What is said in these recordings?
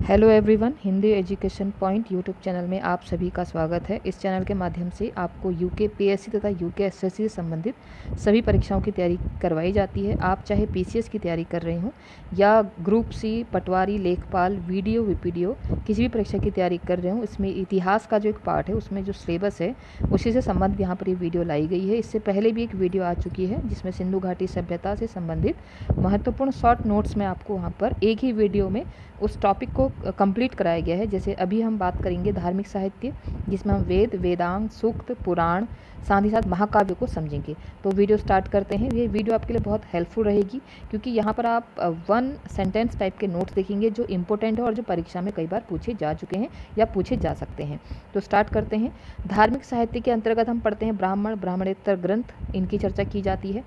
Hello everyone, Hindi education point YouTube channel में आप सभी का स्वागत है। इस चैनल के माध्यम से आपको यूके पीएससी तथा यूके एसएससी से संबंधित सभी परीक्षाओं की तैयारी करवाई जाती है। आप चाहे पीसीएस की तैयारी कर रहे हों या ग्रुप सी, पटवारी, लेखपाल, वीडियो, वीपीडीओ किसी भी परीक्षा की तैयारी कर रहे हों, इसमें इतिहास का जो एक पार्ट है उसमें जो सिलेबस है उसी से संबंधित यहाँ पर ये वीडियो लाई गई है। इससे पहले भी एक वीडियो आ चुकी है जिसमें सिंधु घाटी सभ्यता से संबंधित महत्वपूर्ण शॉर्ट नोट्स में आपको वहाँ पर एक ही वीडियो में उस टॉपिक को कंप्लीट कराया गया है। जैसे अभी हम बात करेंगे धार्मिक साहित्य, जिसमें हम वेद, वेदांग, सूक्त, पुराण, साथ ही साथ महाकाव्य को समझेंगे। तो वीडियो स्टार्ट करते हैं। ये वीडियो आपके लिए बहुत हेल्पफुल रहेगी क्योंकि यहाँ पर आप वन सेंटेंस टाइप के नोट्स देखेंगे जो इंपॉर्टेंट है और जो परीक्षा में कई बार पूछे जा चुके हैं या पूछे जा सकते हैं। तो स्टार्ट करते हैं। धार्मिक साहित्य के अंतर्गत हम पढ़ते हैं ब्राह्मण, ब्राह्मणेतर ग्रंथ, इनकी चर्चा की जाती है।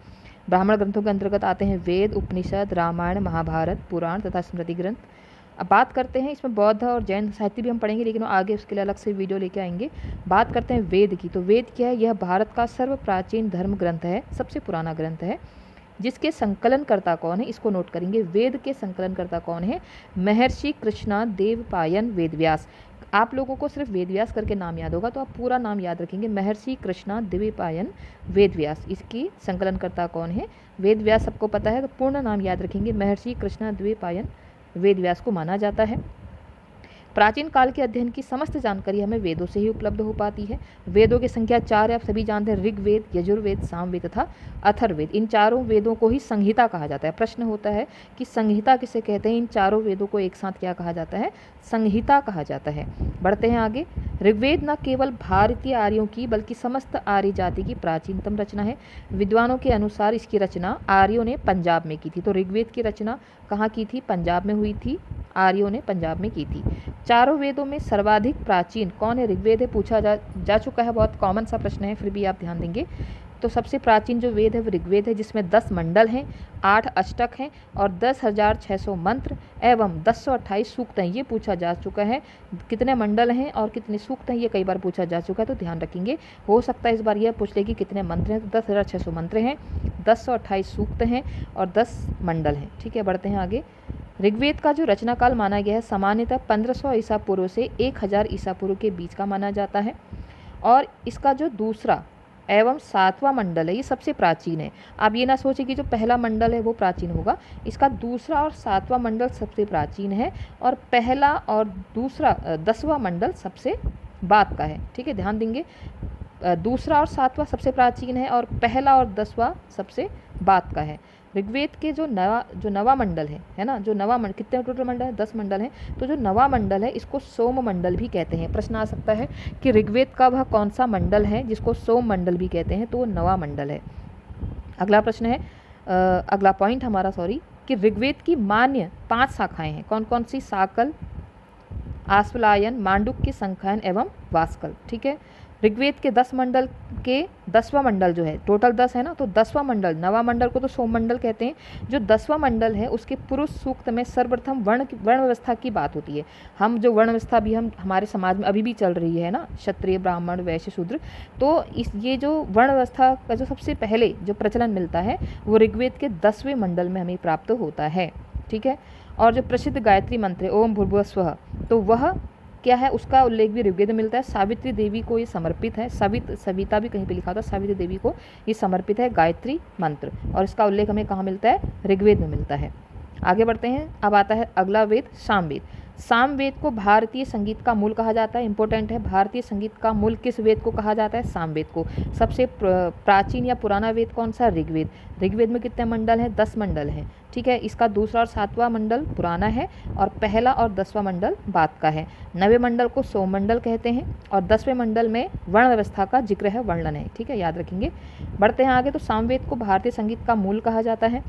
ब्राह्मण ग्रंथों के अंतर्गत आते हैं वेद, उपनिषद, रामायण, महाभारत, पुराण तथा स्मृति ग्रंथ। अब बात करते हैं, इसमें बौद्ध और जैन साहित्य भी हम पढ़ेंगे लेकिन आगे उसके लिए अलग से वीडियो लेके आएंगे। बात करते हैं वेद की। तो वेद क्या है? यह भारत का सर्व प्राचीन धर्म ग्रंथ है, सबसे पुराना ग्रंथ है। जिसके कौन है इसको नोट करेंगे। वेद के संकलनकर्ता कौन है? महर्षि कृष्णा देवपायन वेदव्यास। आप लोगों को सिर्फ वेदव्यास करके नाम याद होगा तो आप पूरा नाम याद रखेंगे, महर्षि कृष्णा देवपायन वेदव्यास। इसकी संकलनकर्ता कौन है? वेदव्यास सबको पता है तो पूर्ण नाम याद रखेंगे, महर्षि कृष्णा द्विपायन वेदव्यास को माना जाता है। प्राचीन काल के अध्ययन की समस्त जानकारी हमें वेदों से ही उपलब्ध हो पाती है। वेदों की संख्या 4 है, आप सभी जानते हैं, ऋग्वेद, यजुर्वेद, सामवेद तथा अथर्ववेद। इन चारों वेदों को ही संहिता कहा जाता है। प्रश्न होता है कि संहिता किसे कहते हैं? इन चारों वेदों को एक साथ क्या कहा जाता है? संहिता कहा जाता है। बढ़ते हैं आगे। ऋग्वेद न केवल भारतीय आर्यों की बल्कि समस्त आर्य जाति की प्राचीनतम रचना है। विद्वानों के अनुसार इसकी रचना आर्यों ने पंजाब में की थी। तो ऋग्वेद की रचना कहाँ की थी? पंजाब में हुई थी, आर्यों ने पंजाब में की थी। चारों वेदों में सर्वाधिक प्राचीन कौन है? ऋग्वेद है। पूछा जा चुका है, बहुत कॉमन सा प्रश्न है, फिर भी आप ध्यान देंगे। तो सबसे प्राचीन जो वेद है वो ऋग्वेद है, जिसमें 10 मंडल हैं, 8 अष्टक हैं और 10,600 मंत्र एवं 1028 सूक्त हैं। ये पूछा जा चुका है। कितने मंडल हैं और कितने सूक्त हैं ये कई बार पूछा जा चुका है, तो ध्यान रखेंगे। हो सकता है इस बार यह पूछ ले कि कितने मंत्र हैं, तो 10,600 मंत्र हैं, 1028 सूक्त हैं और 10 मंडल हैं। ठीक है, बढ़ते हैं आगे। ऋग्वेद का जो रचना काल माना गया है सामान्यतः 1500 ईसा पूर्व से 1000 ईसा पूर्व के बीच का माना जाता है। और इसका जो दूसरा एवं 7वां मंडल है ये सबसे प्राचीन है। आप ये ना सोचें कि जो पहला मंडल है वो प्राचीन होगा, इसका दूसरा और 7वां मंडल सबसे प्राचीन है और पहला और दूसरा 10वां मंडल सबसे बाद का है। ठीक है, ध्यान देंगे। दूसरा और 7वां सबसे प्राचीन है और पहला और 10वां सबसे बाद का है। ऋग्वेद के जो नवा मंडल है ना, जो नवा मंडल, कितने टोटल मंडल है? 10 मंडल हैं। तो जो नवा मंडल है इसको सोम मंडल भी कहते हैं। प्रश्न आ सकता है कि ऋग्वेद का वह कौन सा मंडल है जिसको सोम मंडल भी कहते हैं? तो वो नवा मंडल है। अगला प्रश्न है, अगला पॉइंट हमारा कि ऋग्वेद की मान्य 5 शाखाएं हैं। कौन कौन सी? साकल, आश्वलायन, मांडुक्य, संख्यायन एवं वास्कल। ठीक है, ऋग्वेद के 10 मंडल के 10वां मंडल जो है, टोटल 10 है ना, तो 10वां मंडल, नवा मंडल को तो सोम मंडल कहते हैं। जो 10वां मंडल है उसके पुरुष सूक्त में सर्वप्रथम वर्ण व्यवस्था की बात होती है। हम जो वर्ण व्यवस्था भी हमारे समाज में अभी भी चल रही है ना, क्षत्रिय, ब्राह्मण, वैश्य, शूद्र, तो ये जो वर्ण व्यवस्था का जो सबसे पहले जो प्रचलन मिलता है वो ऋग्वेद के 10वें मंडल में हमें प्राप्त होता है। ठीक है, और जो प्रसिद्ध गायत्री मंत्र है ओम भूर्भुवः स्वः, तो वह क्या है? उसका उल्लेख भी ऋग्वेद में मिलता है। सावित्री देवी को ये समर्पित है। सविता भी कहीं पे लिखा था, सावित्री देवी को ये समर्पित है गायत्री मंत्र, और इसका उल्लेख हमें कहाँ मिलता है? ऋग्वेद में मिलता है। आगे बढ़ते हैं। अब आता है अगला वेद, सामवेद। सामवेद को भारतीय संगीत का मूल कहा जाता है। इंपॉर्टेंट है, भारतीय संगीत का मूल किस वेद को कहा जाता है? सामवेद को। सबसे प्राचीन या पुराना वेद कौन सा? ऋग्वेद। ऋग्वेद में कितने मंडल हैं? 10 मंडल हैं। ठीक है, इसका दूसरा और 7वां मंडल पुराना है और पहला और 10वां मंडल बाद का है। 9वें मंडल को सोम मंडल कहते हैं और 10वें मंडल में वर्ण व्यवस्था का जिक्र है, वर्णन है। ठीक है, याद रखेंगे। बढ़ते हैं आगे। तो सामवेद को भारतीय संगीत का मूल कहा जाता है।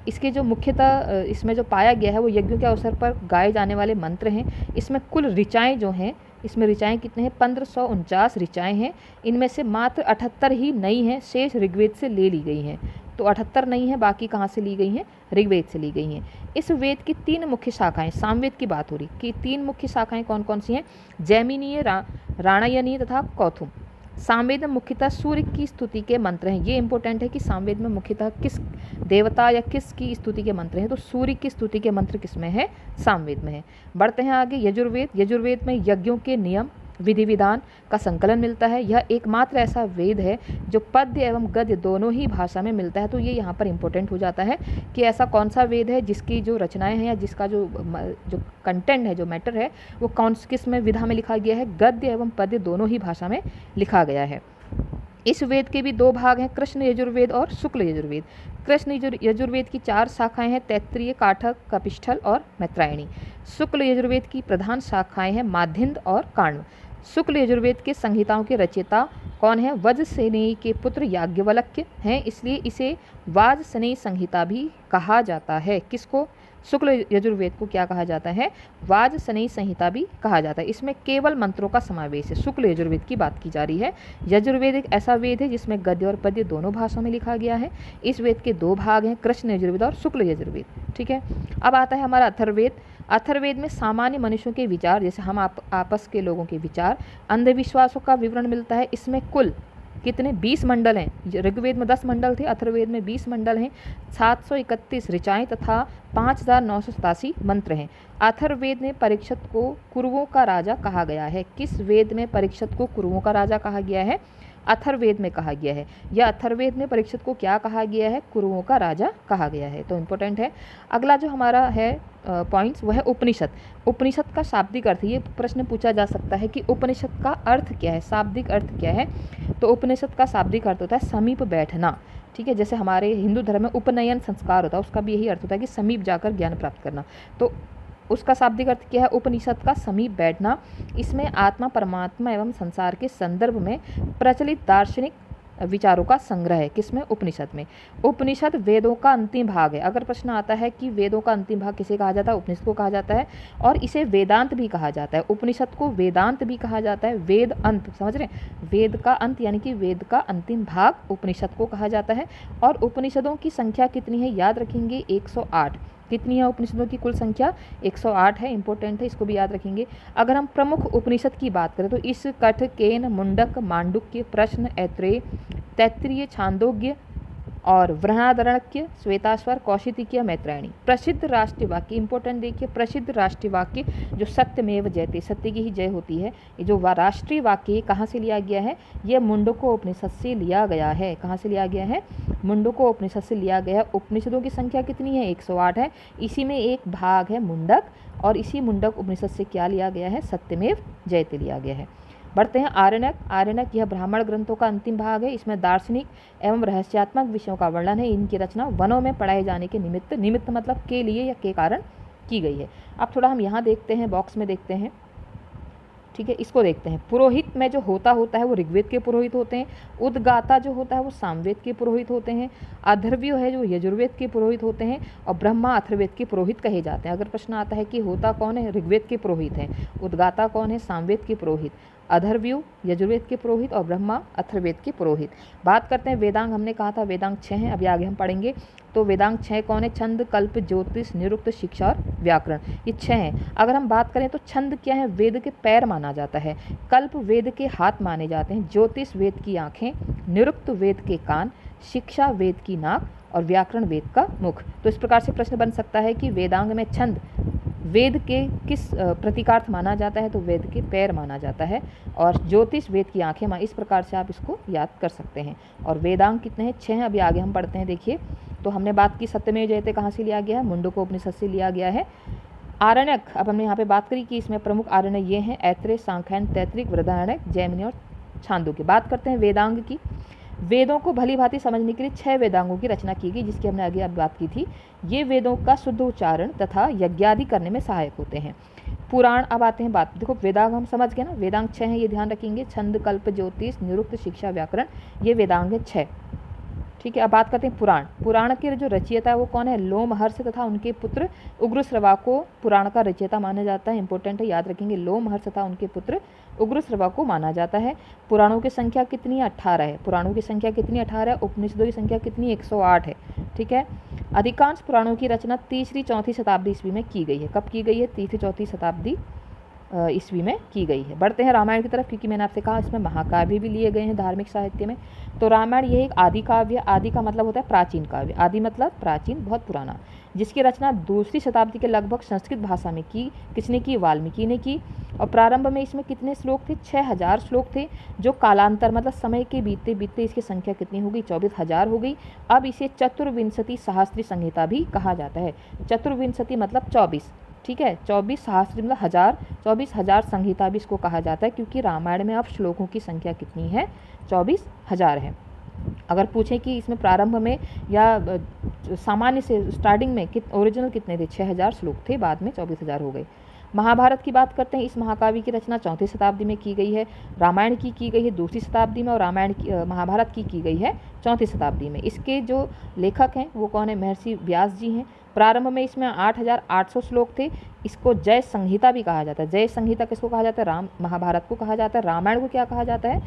इसके जो मुख्यतः इसमें जो पाया गया है वो यज्ञों के अवसर पर गाए जाने वाले मंत्र हैं। इसमें कुल ऋचाएँ जो हैं, इसमें ऋचाएँ कितने हैं? 1549 ऋचाएँ हैं। इनमें से मात्र 78 ही नई हैं, शेष ऋग्वेद से ले ली गई हैं। तो 78 नहीं है, बाकी कहाँ से ली गई हैं? ऋग्वेद से ली गई हैं। इस वेद की 3 मुख्य शाखाएं, सामवेद की बात हो रही कि 3 मुख्य शाखाएं कौन कौन सी हैं? जैमिनीय, राणायनीय तथा कौथुम। सामवेद में मुख्यतः सूर्य की स्तुति के मंत्र हैं। ये इंपॉर्टेंट है कि सामवेद में मुख्यतः किस देवता या किस की स्तुति के मंत्र हैं, तो सूर्य की स्तुति के मंत्र किस में है, सामवेद में है। बढ़ते हैं आगे, यजुर्वेद। यजुर्वेद में यज्ञों के नियम विधि विधान का संकलन मिलता है। यह एकमात्र ऐसा वेद है जो पद्य एवं गद्य दोनों ही भाषा में मिलता है। तो ये यहाँ पर इंपॉर्टेंट हो जाता है कि ऐसा कौन सा वेद है जिसकी जो रचनाएं हैं या जिसका जो कंटेंट है, जो मैटर है, वो किस में विधा में लिखा गया है, गद्य एवं पद्य दोनों ही भाषा में लिखा गया है। इस वेद के भी दो भाग हैं, कृष्ण यजुर्वेद और शुक्ल यजुर्वेद। कृष्ण यजुर्वेद की 4 शाखाएं हैं, तैत्तिरीय, काठक, कपिष्ठल और मैत्रायणी। शुक्ल यजुर्वेद की प्रधान शाखाएं हैं, माध्यन्द और काण्व। शुक्ल यजुर्वेद के संहिताओं के रचयिता कौन है, वज्रसेनेयी के पुत्र याज्ञवल्क्य हैं, इसलिए इसे वाजसेनेयी संहिता भी कहा जाता है। किसको, शुक्ल यजुर्वेद को क्या कहा जाता है, वाजसेनेयी संहिता भी कहा जाता है। इसमें केवल मंत्रों का समावेश है। शुक्ल यजुर्वेद की बात की जा रही है। यजुर्वेद एक ऐसा वेद है जिसमें गद्य और पद्य दोनों भाषाओं में लिखा गया है। इस वेद के 2 भाग हैं, कृष्ण यजुर्वेद और शुक्ल यजुर्वेद। ठीक है, अब आता है हमारा अथर्ववेद। अथर्ववेद में सामान्य मनुष्यों के विचार, जैसे हम आपस के लोगों के विचार, अंधविश्वासों का विवरण मिलता है। इसमें कुल कितने 20 मंडल हैं। ऋग्वेद में 10 मंडल थे, अथर्ववेद में 20 मंडल हैं, 731 ऋचाएँ तथा 5987 मंत्र हैं। अथर्ववेद में परीक्षित को कुरुओं का राजा कहा गया है। किस वेद में परीक्षित को कुरुओं का राजा कहा गया है, अथर्ववेद में कहा गया है। या अथर्ववेद में परीक्षित को क्या कहा गया है, कुरुओं का राजा कहा गया है। तो इम्पोर्टेंट है। अगला जो हमारा है पॉइंट्स, वह है उपनिषद। उपनिषद का शाब्दिक अर्थ, ये प्रश्न पूछा जा सकता है कि उपनिषद का अर्थ क्या है, शाब्दिक अर्थ क्या है। तो उपनिषद का शाब्दिक अर्थ होता है समीप बैठना। ठीक है, जैसे हमारे हिंदू धर्म में उपनयन संस्कार होता है, उसका भी यही अर्थ होता है कि समीप जाकर ज्ञान प्राप्त करना। तो उसका शाब्दिक अर्थ क्या है, उपनिषद का समीप बैठना। इसमें आत्मा, परमात्मा एवं संसार के संदर्भ में प्रचलित दार्शनिक विचारों का संग्रह है। किसमें, उपनिषद में। उपनिषद वेदों का अंतिम भाग है। अगर प्रश्न आता है कि वेदों का अंतिम भाग किसे कहा जाता है, उपनिषद को कहा जाता है। और इसे वेदांत भी कहा जाता है। उपनिषद को वेदांत भी कहा जाता है। वेद अंत, समझ रहे हैं, वेद का अंत यानी कि वेद का अंतिम भाग उपनिषद को कहा जाता है। और उपनिषदों की संख्या कितनी है, याद रखेंगे 108। कितनी है उपनिषदों की कुल संख्या, 108 है। इंपॉर्टेंट है, इसको भी याद रखेंगे। अगर हम प्रमुख उपनिषद की बात करें तो इस कठ, केन, मुंडक, मांडुक्य, प्रश्न, ऐत्रेय, तैत्तिरीय, छांदोग्य और बृहदारण्यक, श्वेताश्वर, कौशितिकीय, मैत्रायणी। प्रसिद्ध राष्ट्रीय वाक्य, इंपॉर्टेंट देखिए, प्रसिद्ध राष्ट्रीय वाक्य जो सत्यमेव जयते, सत्य की ही जय होती है, ये जो राष्ट्रीय वाक्य कहाँ से लिया गया है, ये मुंडको उपनिषद से लिया गया है। कहाँ से लिया गया है, मुंडको उपनिषद से लिया गया है। उपनिषदों की संख्या कितनी है, 108 है। इसी में एक भाग है मुंडक, और इसी मुंडक उपनिषद से क्या लिया गया है, सत्यमेव जयते लिया गया है। बढ़ते हैं आरण्यक। आरण्यक यह ब्राह्मण ग्रंथों का अंतिम भाग है। इसमें दार्शनिक एवं रहस्यात्मक विषयों का वर्णन है। इनकी रचना वनों में पढ़ाए जाने के निमित्त मतलब के लिए या के कारण की गई है। अब थोड़ा हम यहाँ देखते हैं, बॉक्स में देखते हैं। ठीक है, इसको देखते हैं। पुरोहित में जो होता है वो ऋग्वेद के पुरोहित होते हैं। उद्गाता जो होता है वो सामवेद के पुरोहित होते हैं। अथर्वव्य है जो यजुर्वेद के पुरोहित होते हैं। और ब्रह्मा अथर्ववेद के पुरोहित कहे जाते हैं। अगर प्रश्न आता है कि होता कौन है, ऋग्वेद के पुरोहित हैं। उद्गाता कौन है, सामवेद के पुरोहित। अथर्वव्य यजुर्वेद के पुरोहित और ब्रह्मा अथर्ववेद के पुरोहित। बात करते हैं वेदांग। हमने कहा था वेदांग 6 हैं, अभी आगे हम पढ़ेंगे। तो वेदांग 6 कौन है, छंद, कल्प, ज्योतिष, निरुक्त, शिक्षा और व्याकरण, ये 6 हैं। अगर हम बात करें तो छंद क्या है, वेद के पैर माना जाता है। कल्प वेद के हाथ माने जाते हैं। ज्योतिष वेद की आँखें, निरुक्त वेद के कान, शिक्षा वेद की नाक और व्याकरण वेद का मुख। तो इस प्रकार से प्रश्न बन सकता है कि वेदांग में छंद वेद के किस प्रतीकार्थ माना जाता है, तो वेद के पैर माना जाता है। और ज्योतिष वेद की आंखें, इस प्रकार से आप इसको याद कर सकते हैं। और वेदांग कितने हैं, 6 हैं। अभी आगे हम पढ़ते हैं। देखिए, तो हमने बात की सत्यमेव जयते कहाँ से लिया गया है, मुंडको उपनिषद से लिया गया है। आरण्यक, अब हमने यहाँ पे बात करी कि इसमें प्रमुख आरण्य ये हैं, ऐत्रेय, सांख्यायन, तैत्तिरीय, बृहदारण्यक, जैमिनी और छांदोग्य की। बात करते हैं वेदांग की। वेदों को भली भांति समझने के लिए 6 वेदांगों की रचना की गई, जिसकी हमने आगे अब बात की थी। ये वेदों का शुद्ध उच्चारण तथा यज्ञादि करने में सहायक होते हैं। पुराण, अब आते हैं बात, देखो वेदांग हम समझ गए ना, वेदांग 6 हैं, ये ध्यान रखेंगे। छंद, कल्प, ज्योतिष, निरुक्त, शिक्षा, व्याकरण, ये वेदांग है 6। ठीक है, अब बात करते हैं पुराण। पुराण के जो रचयिता है वो कौन है, लोमहर्ष तथा उनके पुत्र उग्रश्रवा को पुराण का रचयिता माना जाता है। इंपॉर्टेंट है, याद रखेंगे, लोमहर्ष तथा उनके पुत्र उग्रश्रवा को माना जाता है। पुराणों की संख्या कितनी है, 18 है। पुराणों की संख्या कितनी, 18 है। उपनिषदों की संख्या कितनी, 108 है। ठीक है, अधिकांश पुराणों की रचना 3री-4वीं शताब्दी ईस्वी में की गई है। कब की गई है, 3री-4वीं शताब्दी ईस्वी में की गई है। बढ़ते हैं रामायण की तरफ, क्योंकि मैंने आपसे कहा इसमें महाकाव्य भी लिए गए हैं धार्मिक साहित्य में। तो रामायण ये एक आदि काव्य, आदि का मतलब होता है प्राचीन काव्य, आदि मतलब प्राचीन, बहुत पुराना, जिसकी रचना 2वीं शताब्दी के लगभग संस्कृत भाषा में की। किसने की? वाल्मीकि ने की। और प्रारंभ में इसमें कितने श्लोक थे? 6000 श्लोक थे, जो कालांतर मतलब समय के बीतते बीतते इसकी संख्या कितनी हो गई? 24,000 हो गई। अब इसे चतुर्विंशति सहस्त्री संहिता भी कहा जाता है। चतुर्विंशति मतलब 24, ठीक है, 24 सहस्त्री मतलब 1000, 24,000 संहिता भी इसको कहा जाता है, क्योंकि रामायण में अब श्लोकों की संख्या कितनी है? 24,000 है। अगर पूछें कि इसमें प्रारंभ में या सामान्य से स्टार्टिंग में ओरिजिनल कितने थे? 6000 श्लोक थे, बाद में 24,000 हो गए। महाभारत की बात करते हैं। इस महाकाव्य की रचना 4वीं शताब्दी में की गई है। रामायण की गई है 2वीं शताब्दी में, और महाभारत की गई है 4वीं शताब्दी में। इसके जो लेखक हैं वो कौन है? महर्षि व्यास जी हैं। प्रारंभ में इसमें 8800 श्लोक थे। इसको जय संहिता भी कहा जाता है। जय संहिता किसको कहा जाता है? महाभारत को कहा जाता है। रामायण को क्या कहा जाता है?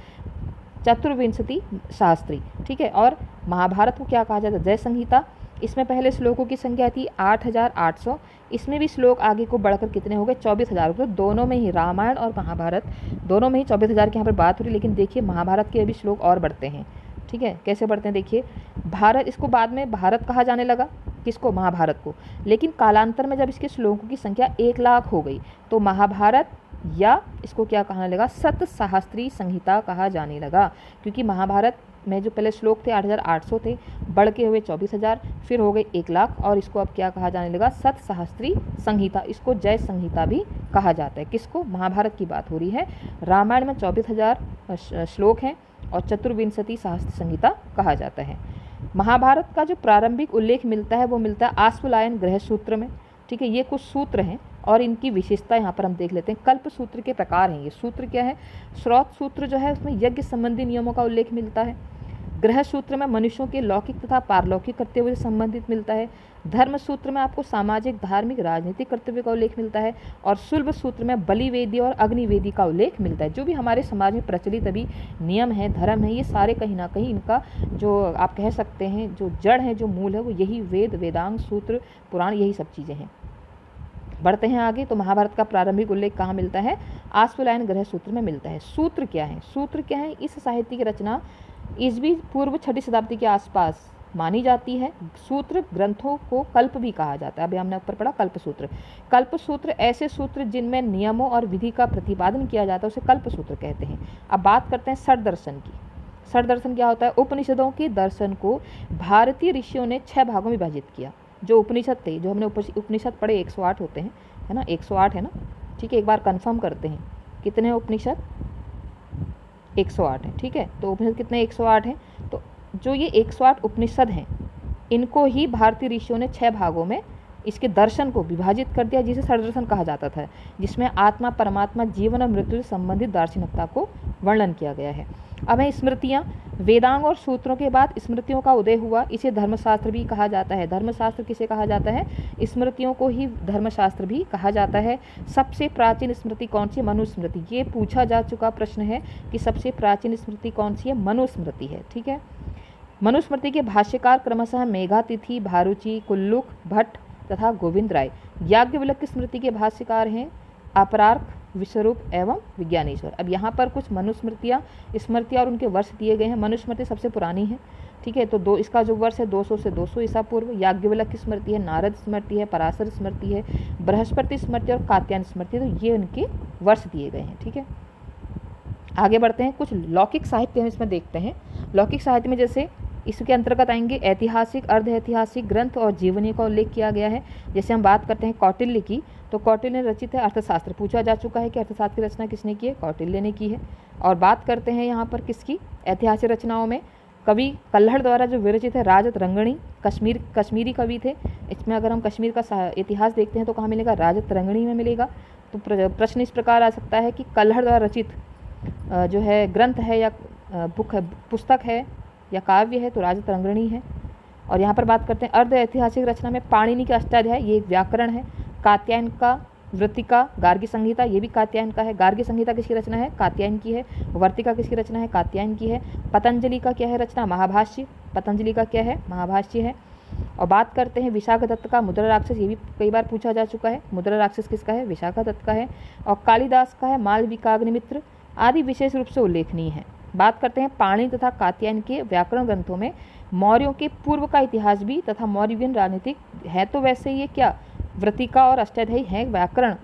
चतुर्विंशति शास्त्री, ठीक है। और महाभारत को क्या कहा जाता है? जय संहिता। इसमें पहले श्लोकों की संख्या थी 8800, इसमें भी श्लोक आगे को बढ़कर कितने हो गए? 24,000। तो दोनों में ही, रामायण और महाभारत दोनों में ही 24,000 की यहाँ पर बात हो रही है। लेकिन देखिए महाभारत के अभी श्लोक और बढ़ते हैं, ठीक है। कैसे बढ़ते हैं देखिए। भारत, इसको बाद में भारत कहा जाने लगा, किसको? महाभारत को। लेकिन कालांतर में जब इसके श्लोकों की संख्या 1 लाख हो गई तो महाभारत या इसको क्या कहने लगा? सतसहस्त्री संहिता कहा जाने लगा, क्योंकि महाभारत में जो पहले श्लोक थे 8800 थे, बढ़ के हुए 24,000, फिर हो गए 1 लाख, और इसको अब क्या कहा जाने लगा? सतसहस्त्री संहिता। इसको जय संहिता भी कहा जाता है। किसको? महाभारत की बात हो रही है। रामायण में 24,000 श्लोक हैं और चतुर्विंशति सहस्त्र संहिता कहा जाता है। महाभारत का जो प्रारंभिक उल्लेख मिलता है वो मिलता है आश्वलायन ग्रह सूत्र में, ठीक है। ये कुछ सूत्र हैं और इनकी विशेषता यहाँ पर हम देख लेते हैं। कल्प सूत्र के प्रकार हैं ये। सूत्र क्या है? स्रोत सूत्र जो है उसमें यज्ञ संबंधी नियमों का उल्लेख मिलता है। ग्रह सूत्र में मनुष्यों के लौकिक तथा पारलौकिक कर्तव्य से संबंधित मिलता है। धर्म सूत्र में आपको सामाजिक, धार्मिक, राजनीतिक कर्तव्य का उल्लेख मिलता है। और शुल्भ सूत्र में बलिवेदी और अग्निवेदी का उल्लेख मिलता है। जो भी हमारे समाज में प्रचलित अभी नियम है, धर्म है, ये सारे कहीं ना कहीं इनका जो आप कह सकते हैं जो जड़ है, जो मूल है, वो यही वेद, वेदांग, सूत्र, पुराण, यही सब चीज़ें हैं। बढ़ते हैं आगे। तो महाभारत का प्रारंभिक उल्लेख कहाँ मिलता है? आश्वलायन ग्रह सूत्र में मिलता है। सूत्र क्या है? सूत्र क्या है? इस साहित्य की रचना ईस्वी पूर्व 6वीं शताब्दी के आसपास मानी जाती है। सूत्र ग्रंथों को कल्प भी कहा जाता है। अभी हमने ऊपर पढ़ा कल्प सूत्र। कल्प सूत्र ऐसे सूत्र जिनमें नियमों और विधि का प्रतिपादन किया जाता है, उसे कल्प सूत्र कहते हैं। अब बात करते हैं षड दर्शन की। षड दर्शन क्या होता है? उपनिषदों के दर्शन को भारतीय ऋषियों ने 6 भागों में विभाजित किया। जो उपनिषद थे, जो हमने उपनिषद पढ़े 108 होते हैं, है ना, 108 है ना, ठीक है। एक बार कंफर्म करते हैं कितने उपनिषद? 108 है, ठीक है। तो उपनिषद कितने? 108 हैं। तो जो ये 108 उपनिषद हैं, इनको ही भारतीय ऋषियों ने 6 भागों में इसके दर्शन को विभाजित कर दिया, जिसे षड दर्शन कहा जाता था, जिसमें आत्मा, परमात्मा, जीवन और मृत्यु से संबंधित दार्शनिकता को वर्णन किया गया है। अब है स्मृतियाँ। वेदांग और सूत्रों के बाद स्मृतियों का उदय हुआ। इसे धर्मशास्त्र भी कहा जाता है। धर्मशास्त्र किसे कहा जाता है? स्मृतियों को ही धर्मशास्त्र भी कहा जाता है। सबसे प्राचीन स्मृति कौन सी? मनुस्मृति। ये पूछा जा चुका प्रश्न है कि सबसे प्राचीन स्मृति कौन सी है? मनुस्मृति है, ठीक है। मनुस्मृति के भाष्यकार क्रमशः मेघातिथि, भारुचि, कुल्लुक, भट्ट तथा गोविंद राय। याज्ञवल्क्य स्मृति के भाष्यकार हैं अपरार्क, विश्वरूप एवं विज्ञानेश्वर। अब यहाँ पर कुछ मनुस्मृतियाँ, स्मृतियाँ और उनके वर्ष दिए गए हैं। मनुस्मृति सबसे पुरानी है, ठीक है। तो इसका जो वर्ष है 200 से 200 ईसा पूर्व। याज्ञवल्क्य स्मृति है, नारद स्मृति है, पराशर स्मृति है, बृहस्पति स्मृति और कात्यायन स्मृति। तो ये उनके वर्ष दिए गए हैं, ठीक है। आगे बढ़ते हैं। कुछ लौकिक साहित्य हम इसमें देखते हैं। लौकिक साहित्य में जैसे इसके अंतर्गत आएंगे ऐतिहासिक, अर्ध ऐतिहासिक ग्रंथ और जीवनी का उल्लेख किया गया है। जैसे हम बात करते हैं कौटिल्य की, तो कौटिल्य ने रचित है अर्थशास्त्र। पूछा जा चुका है कि अर्थशास्त्र की रचना किसने की है? कौटिल्य ने की है। और बात करते हैं यहाँ पर किसकी? ऐतिहासिक रचनाओं में कवि कल्हड़ द्वारा जो विरचित है राजत रंगणी, कश्मीरी कवि थे। इसमें अगर हम कश्मीर का इतिहास देखते हैं तो कहाँ मिलेगा? राजत रंगणी में मिलेगा। तो प्रश्न इस प्रकार आ सकता है कि कल्हड़ द्वारा रचित जो है ग्रंथ है या बुक है, पुस्तक है या काव्य है, तो राजत रंगणी है। और यहाँ पर बात करते हैं अर्ध ऐतिहासिक रचना में पाणिनि का अष्टाध्याय, ये एक व्याकरण है। कात्यायन का वृत्तिका, गार्गी संहिता, ये भी कात्यायन का है। गार्गी संहिता किसकी रचना है? कात्यायन की है। वर्तिका किसकी रचना है? कात्यायन की है। पतंजलि का क्या है रचना? महाभाष्य। पतंजलि का क्या है? महाभाष्य है। और बात करते हैं विशाखदत्त का मुद्रा राक्षस, ये भी कई बार पूछा जा चुका है। मुद्रा राक्षस किसका है? विशाखदत्त का है। और कालिदास का है मालविकाग्निमित्र आदि विशेष रूप से उल्लेखनीय है। बात करते हैं पाणिनि तथा कात्यायन के व्याकरण ग्रंथों में मौर्यों के पूर्व का इतिहास भी तथा मौर्यवीन राजनीतिक है, तो वैसे ये क्या वृत्तिका और अष्टाध्यायी है व्याकरण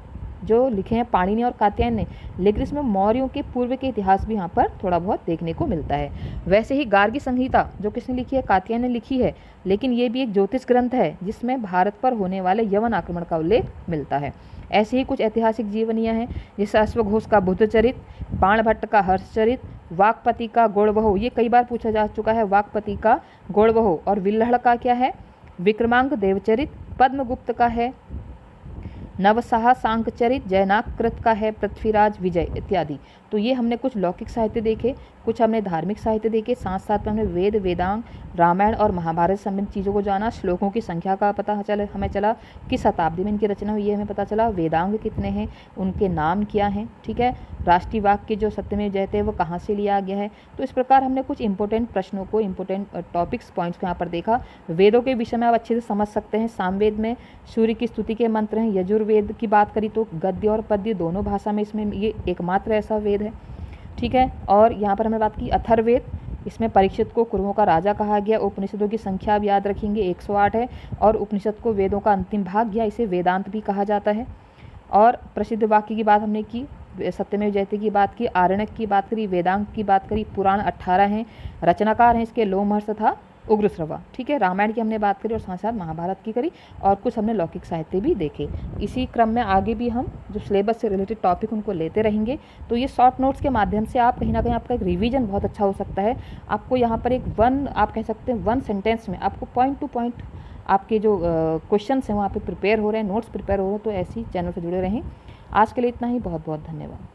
जो लिखे हैं पाणिनि और कात्यायन ने, लेकिन इसमें मौर्यों के पूर्व के इतिहास भी यहाँ पर थोड़ा बहुत देखने को मिलता है। वैसे ही गार्गी संहिता जो किसने लिखी है? कात्यायन ने लिखी है, लेकिन ये भी एक ज्योतिष ग्रंथ है जिसमें भारत पर होने वाले यवन आक्रमण का उल्लेख मिलता है। ऐसे ही कुछ ऐतिहासिक जीवनियाँ हैं, जैसे अश्वघोष का बुद्धचरित, बाणभट्ट का हर्षचरित, वाकपति का गौड़वहो, ये कई बार पूछा जा चुका है, वाकपति का गौड़वहो। और विल्हड़ का क्या है? विक्रमांक देवचरित, पद्मगुप्त का है नवसाह सांकचरित, जैनाकृत का है पृथ्वीराज विजय इत्यादि। तो ये हमने कुछ लौकिक साहित्य देखे, कुछ हमने धार्मिक साहित्य देखे, साथ साथ में हमने वेद, वेदांग, रामायण और महाभारत संबंधित चीज़ों को जाना। श्लोकों की संख्या का पता हमें चला, किस शताब्दी में इनकी रचना हुई है हमें पता चला, वेदांग कितने हैं, उनके नाम क्या हैं, ठीक है, राष्ट्रीय वाक्य जो सत्यमेव जयते वो कहाँ से लिया गया है। तो इस प्रकार हमने कुछ इंपॉर्टेंट प्रश्नों को, इंपॉर्टेंट टॉपिक्स पॉइंट्स को यहाँ पर देखा। वेदों के विषय में आप अच्छे से समझ सकते हैं। सामवेद में सूर्य की स्तुति के मंत्र हैं। यजुर्वेद की बात करी तो गद्य और पद्य दोनों भाषा में इसमें ये एकमात्र ऐसा वेद है, ठीक है। और यहाँ पर हमने बात की अथर्ववेद, इसमें परीक्षित को कुरुओं का राजा कहा गया। उपनिषदों की संख्या आप याद रखेंगे 108 है, और उपनिषद को वेदों का अंतिम भाग या इसे वेदांत भी कहा जाता है। और प्रसिद्ध वाक्य की बात हमने की, सत्यमेव जयते की बात की, आरण्यक की बात करी, वेदांग की बात करी, पुराण 18 हैं, रचनाकार हैं इसके लोमहर्ष तथा उग्रश्रवा, ठीक है। रामायण की हमने बात करी और साथ साथ महाभारत की करी, और कुछ हमने लौकिक साहित्य भी देखे। इसी क्रम में आगे भी हम जो सिलेबस से रिलेटेड टॉपिक उनको लेते रहेंगे। तो ये शॉर्ट नोट्स के माध्यम से आप कहीं ना कहीं आपका एक रिवीजन बहुत अच्छा हो सकता है। आपको यहाँ पर आप कह सकते हैं वन सेंटेंस में आपको पॉइंट टू पॉइंट आपके जो क्वेश्चन हैं वहाँ पे प्रिपेयर हो रहे हैं, नोट्स प्रिपेयर हो रहे हैं। तो ऐसे ही चैनल से जुड़े रहें। आज के लिए इतना ही, बहुत बहुत धन्यवाद।